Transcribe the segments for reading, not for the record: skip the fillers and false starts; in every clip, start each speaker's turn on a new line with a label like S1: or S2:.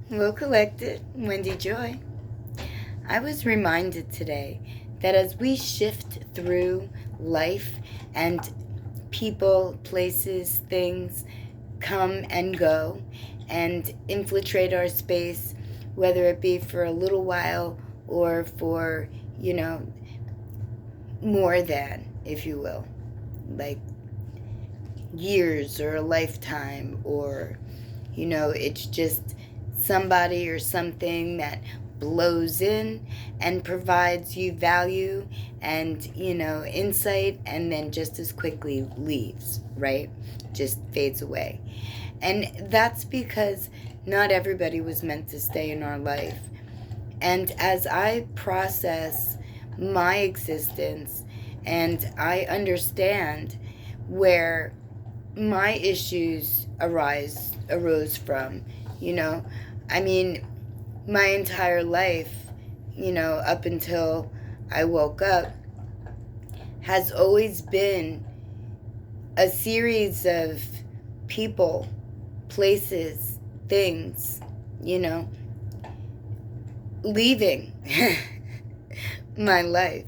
S1: Well collected, Wendy Joy. I was reminded today that as we shift through life and people, places, things come and go and infiltrate our space, whether it be for a little while or for, more than, if you will, like years or a lifetime, or it's just somebody or something that blows in and provides you value and insight, and then just as quickly leaves, right? Just fades away. And that's because not everybody was meant to stay in our life. And as I process my existence and I understand where my issues arose from, you know, I mean, my entire life, up until I woke up, has always been a series of people, places, things, leaving my life.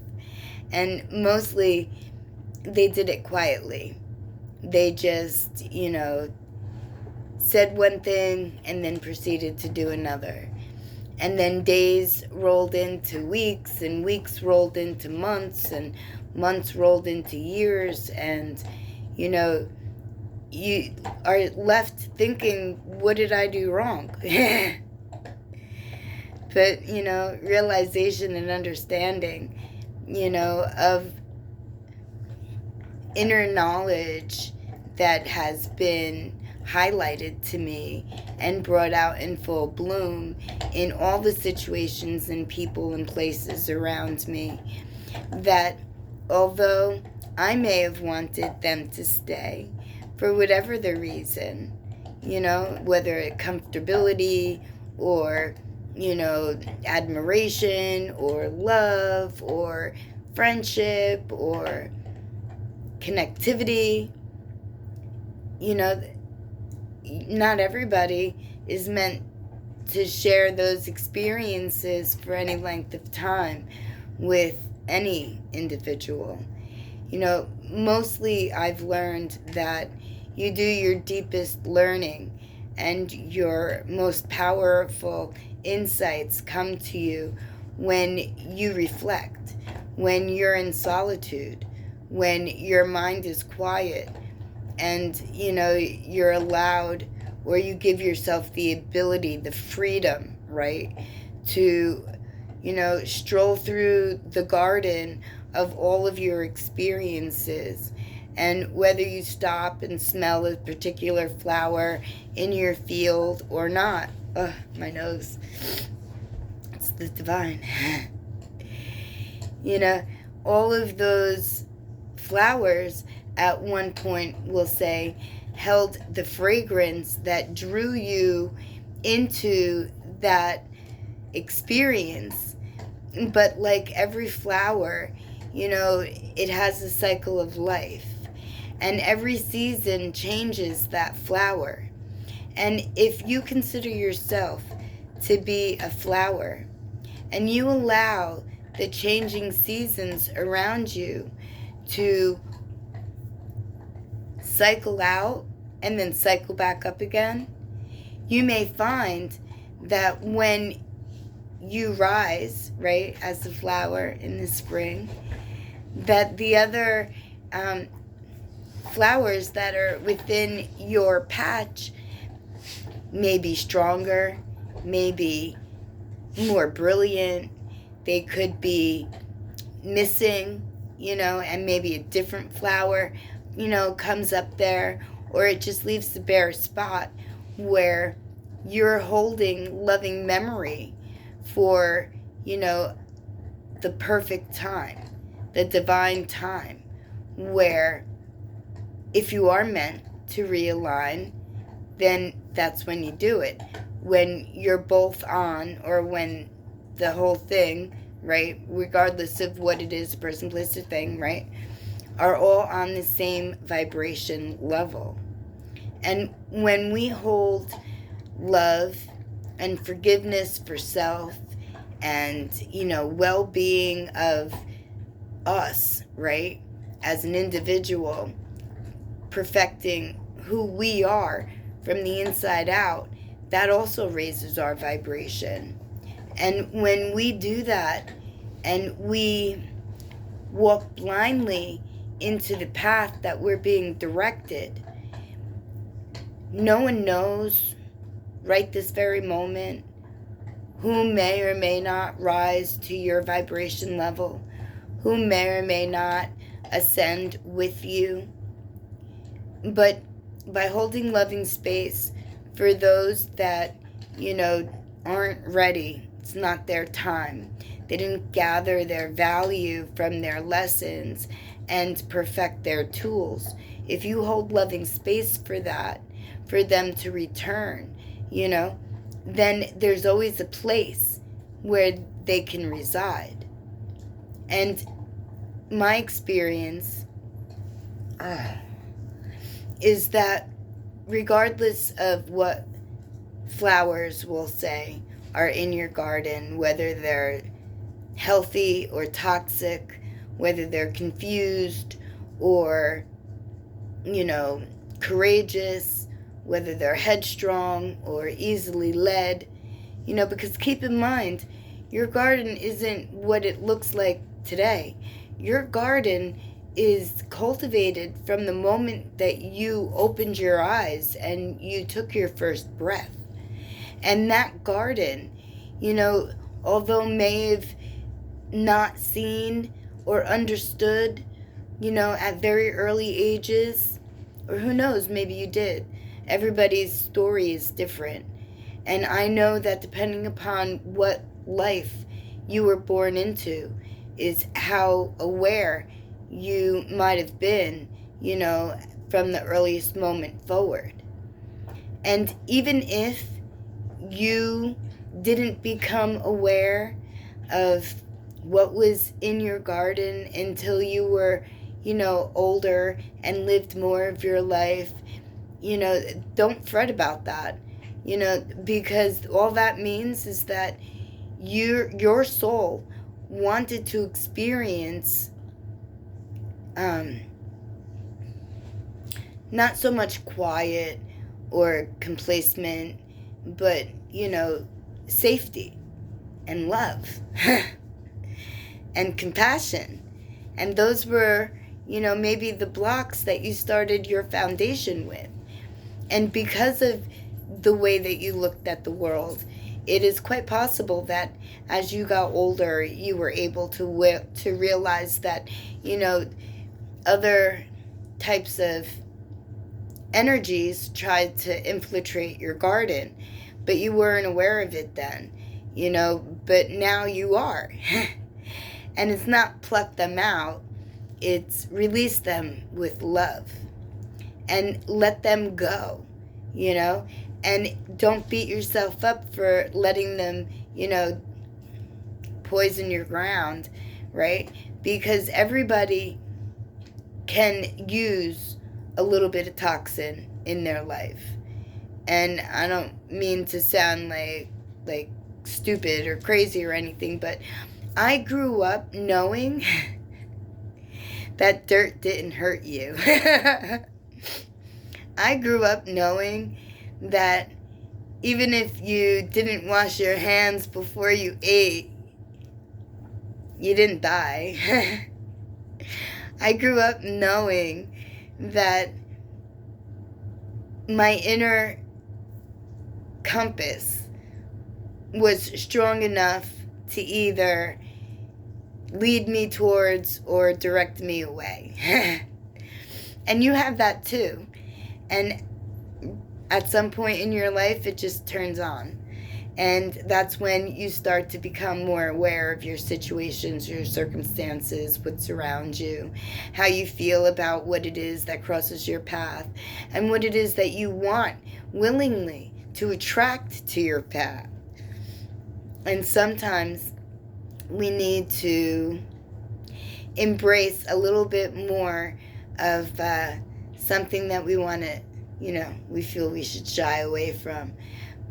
S1: And mostly they did it quietly. They just, said one thing and then proceeded to do another. And then days rolled into weeks, and weeks rolled into months, and months rolled into years, and, you are left thinking, what did I do wrong? But, realization and understanding, of inner knowledge that has been highlighted to me and brought out in full bloom in all the situations and people and places around me, that although I may have wanted them to stay for whatever the reason, whether it's comfortability or, admiration or love or friendship or connectivity, not everybody is meant to share those experiences for any length of time with any individual. Mostly I've learned that you do your deepest learning and your most powerful insights come to you when you reflect, when you're in solitude, when your mind is quiet, and you're allowed, or you give yourself the ability, the freedom, right, to stroll through the garden of all of your experiences. And whether you stop and smell a particular flower in your field or not, my nose, it's the divine. All of those flowers at one point, we'll say, held the fragrance that drew you into that experience. But like every flower, it has a cycle of life. And every season changes that flower. And if you consider yourself to be a flower, and you allow the changing seasons around you to cycle out and then cycle back up again, you may find that when you rise, right, as a flower in the spring, that the other flowers that are within your patch may be stronger, may be more brilliant, they could be missing, and maybe a different flower, comes up there, or it just leaves the bare spot where you're holding loving memory for, the perfect time, the divine time, where if you are meant to realign, then that's when you do it. When you're both on, or when the whole thing, right, regardless of what it is, person, place, or thing, right, are all on the same vibration level. And when we hold love and forgiveness for self, and, well-being of us, right? As an individual, perfecting who we are from the inside out, that also raises our vibration. And when we do that and we walk blindly into the path that we're being directed, no one knows right this very moment who may or may not rise to your vibration level, who may or may not ascend with you. But by holding loving space for those that, aren't ready, it's not their time, they didn't gather their value from their lessons and perfect their tools. If you hold loving space for that, for them to return, then there's always a place where they can reside. And my experience is that regardless of what flowers, will say, are in your garden, whether they're healthy or toxic, whether they're confused or, courageous, whether they're headstrong or easily led, because keep in mind, your garden isn't what it looks like today. Your garden is cultivated from the moment that you opened your eyes and you took your first breath. And that garden, although may have not seen or understood, at very early ages, or who knows, maybe you did. Everybody's story is different. And I know that depending upon what life you were born into is how aware you might have been, from the earliest moment forward. And even if you didn't become aware of what was in your garden until you were, older and lived more of your life, don't fret about that, because all that means is that your soul wanted to experience not so much quiet or complacement, but, safety and love and compassion. And those were, maybe the blocks that you started your foundation with. And because of the way that you looked at the world, it is quite possible that as you got older, you were able to realize that, other types of energies tried to infiltrate your garden, but you weren't aware of it then, but now you are. And it's not pluck them out, it's release them with love and let them go, and don't beat yourself up for letting them, poison your ground, right? Because everybody can use a little bit of toxin in their life. And I don't mean to sound like stupid or crazy or anything, but I grew up knowing that dirt didn't hurt you. I grew up knowing that even if you didn't wash your hands before you ate, you didn't die. I grew up knowing that my inner compass was strong enough to either lead me towards or direct me away. And you have that too. And at some point in your life, it just turns on. And that's when you start to become more aware of your situations, your circumstances, what's around you, how you feel about what it is that crosses your path, and what it is that you want willingly to attract to your path. And sometimes we need to embrace a little bit more of something that we want to, we feel we should shy away from.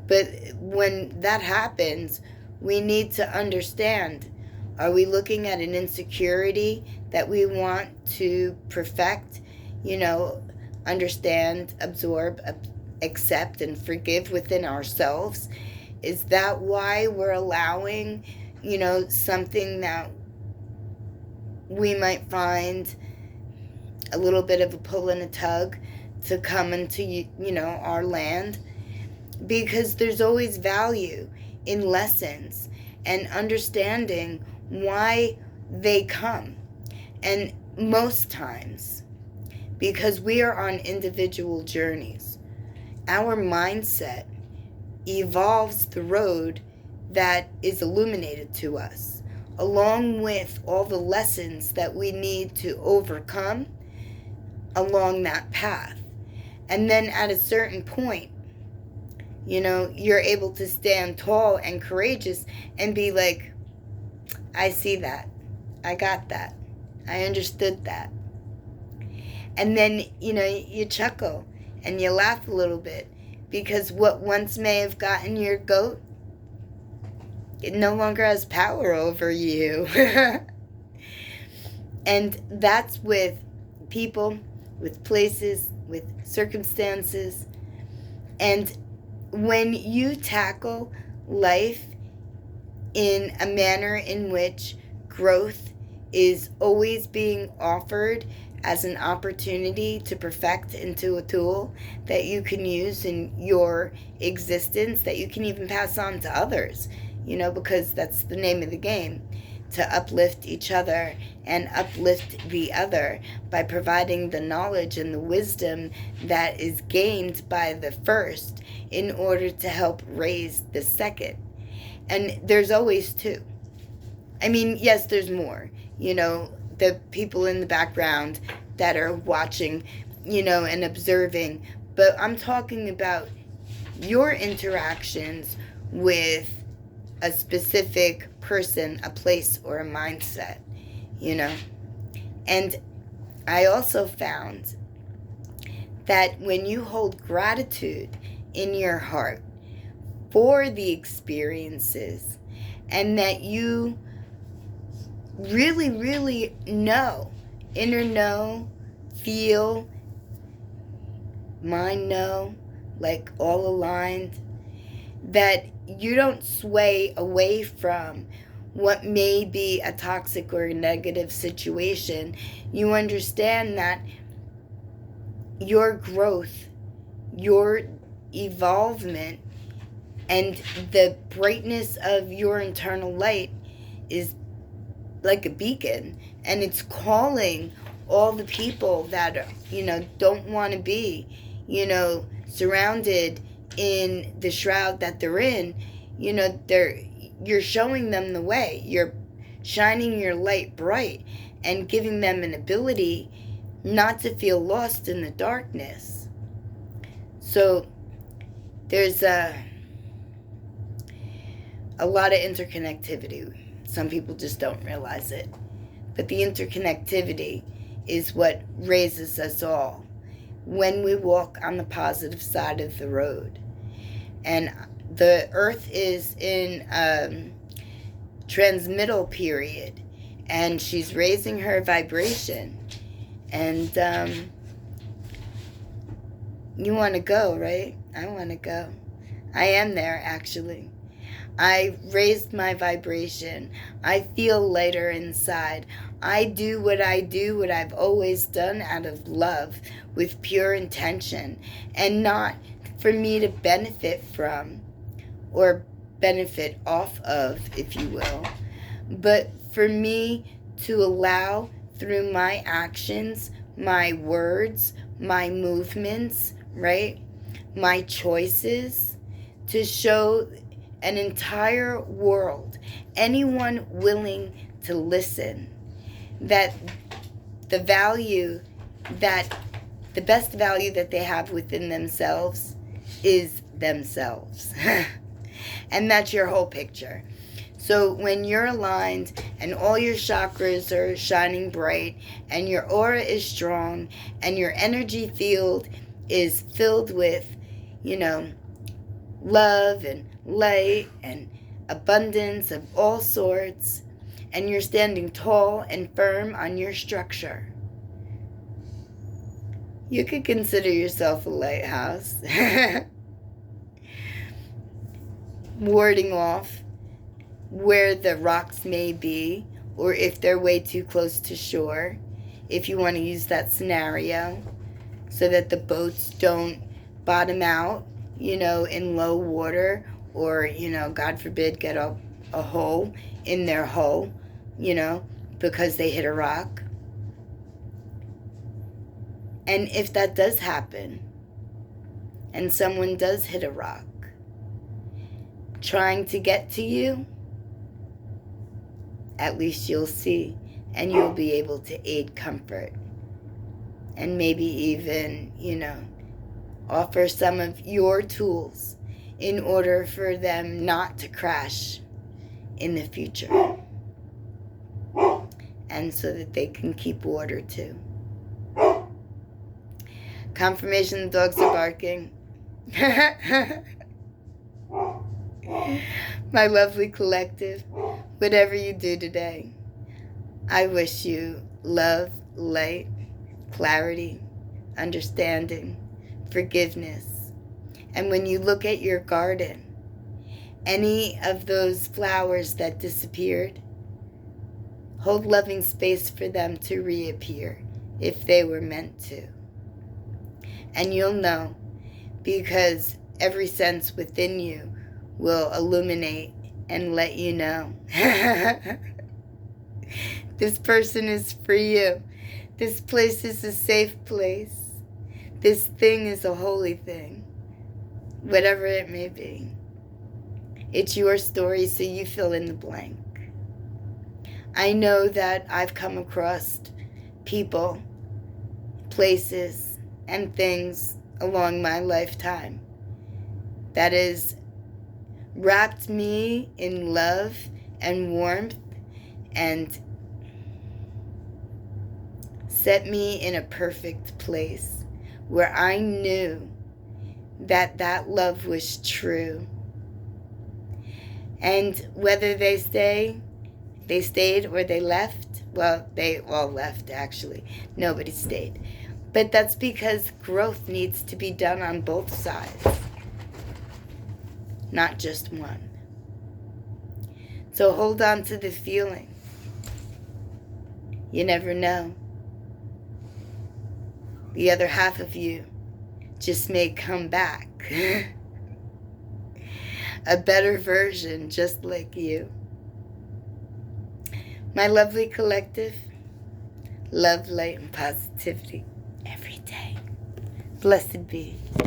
S1: But when that happens, we need to understand, are we looking at an insecurity that we want to perfect, understand, absorb, accept, and forgive within ourselves? Is that why we're allowing, something that we might find a little bit of a pull and a tug to come into, our land? Because there's always value in lessons and understanding why they come. And most times, because we are on individual journeys, our mindset evolves the road that is illuminated to us, along with all the lessons that we need to overcome along that path. And then at a certain point, you're able to stand tall and courageous and be like, I see that. I got that. I understood that. And then, you chuckle and you laugh a little bit, because what once may have gotten your goat, it no longer has power over you. And that's with people, with places, with circumstances. And when you tackle life in a manner in which growth is always being offered as an opportunity to perfect into a tool that you can use in your existence, that you can even pass on to others, because that's the name of the game, to uplift each other and uplift the other by providing the knowledge and the wisdom that is gained by the first in order to help raise the second. And there's always two. I mean, yes, there's more, the people in the background that are watching, and observing. But I'm talking about your interactions with a specific person, a place, or a mindset, And I also found that when you hold gratitude in your heart for the experiences, and that you really, really know, feel, mind know, like all aligned, that you don't sway away from what may be a toxic or a negative situation. You understand that your growth, your evolvement, and the brightness of your internal light is like a beacon, and it's calling all the people that don't want to be surrounded in the shroud that they're in. You're showing them the way. You're shining your light bright and giving them an ability not to feel lost in the darkness. So there's a lot of interconnectivity. Some people just don't realize it. But the interconnectivity is what raises us all when we walk on the positive side of the road. And the earth is in transmittal period, and she's raising her vibration. And you want to go, right? I want to go. I am there, actually. I raised my vibration. I feel lighter inside. I do what I've always done out of love, with pure intention, and not for me to benefit from or benefit off of, if you will, but for me to allow through my actions, my words, my movements, right? My choices, to show an entire world, anyone willing to listen, that the best value that they have within themselves is themselves. And that's your whole picture. So when you're aligned and all your chakras are shining bright and your aura is strong and your energy field is filled with, love and light and abundance of all sorts, and you're standing tall and firm on your structure. You could consider yourself a lighthouse, warding off where the rocks may be, or if they're way too close to shore, if you want to use that scenario, so that the boats don't bottom out, in low water, or, God forbid, get a hole in their hull, because they hit a rock. And if that does happen, and someone does hit a rock, trying to get to you, at least you'll see, and you'll be able to aid comfort. And maybe even, offer some of your tools in order for them not to crash in the future. And so that they can keep water too. Confirmation the dogs are barking. My lovely collective, whatever you do today, I wish you love, light, clarity, understanding, forgiveness. And when you look at your garden, any of those flowers that disappeared, hold loving space for them to reappear if they were meant to. And you'll know, because every sense within you will illuminate and let you know. This person is for you. This place is a safe place. This thing is a holy thing. Whatever it may be. It's your story, so you fill in the blank. I know that I've come across people, places, and things along my lifetime that has wrapped me in love and warmth and set me in a perfect place where I knew that that love was true. And whether they stayed or they left, well, they all left actually. Nobody stayed. But that's because growth needs to be done on both sides, not just one. So hold on to the feeling. You never know. The other half of you just may come back. A better version just like you. My lovely collective, love, light, and positivity every day. Blessed be.